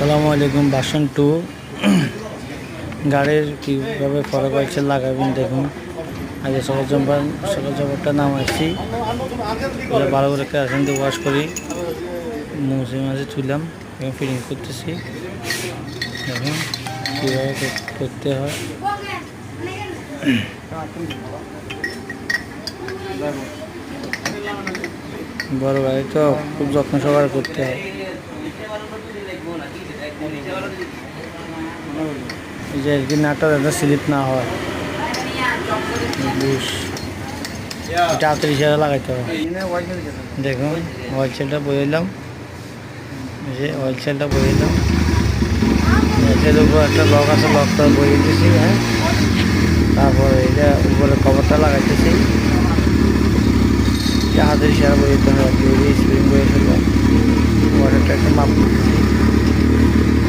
আসসালামু আলাইকুম। ভার্সন 2 গাড়ির কীভাবে ফরক হয়েছে লাগাবেন দেখুন। আগে সকাল জম্পারটা নামাইছি, ভালো করে কেরাসিন দিয়ে ওয়াশ করি, মুছে মাঝে তুললাম এবং ফিটিং করতেছি। দেখুন কীভাবে করতে হয়। বড় গাড়ি তো খুব যত্ন সহকারে করতে হয়। এই যে কি নাটটা যাতে স্লিপ না হয়, এটা হাতের ইশারা লাগাইতে হবে। দেখুন অয়েল সেলটা বইলাম, এই যে অয়েল সেলটা বইলাম, এর উপর একটা লক আছে, লকটা বইয়ে দিতেছি। হ্যাঁ, তারপরে এটা উপরে কভারটা লাগাইতেছি, হাতের ইশারা বইয়ে দিতে হবে। স্প্রিং বইয়ে ফেললাম, ওয়াটারটা একটা মাপ দিতেছি,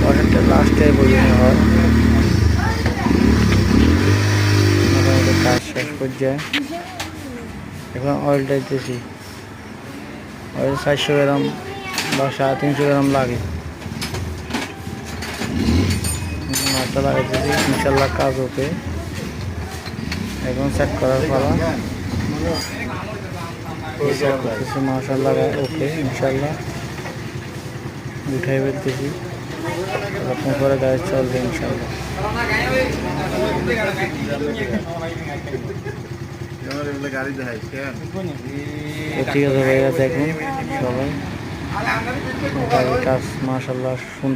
ওয়াটারটা লাস্টে বইয়ে হয়। মোটামুটি কাজ শেষ পর্যায়ে। এখন অয়েলটা দিতেছি, অয়েল 400 গ্রাম বা 350 গ্রাম লাগে। মাছটা লাগাইতেছি, ইনশাল্লাহ কাজ ওকে। এখন সেট করার পালা, মাশাআল্লাহ ওকে। ইনশাল্লাহ উঠাই ফেলতেছি, আপনার পরে গাড়ি চলবে ইনশাল্লাহ। ঠিক আছে ভাইয়া, দেখুন সবাই গাড়ির কাজ মাশাআল্লাহ সুন্দর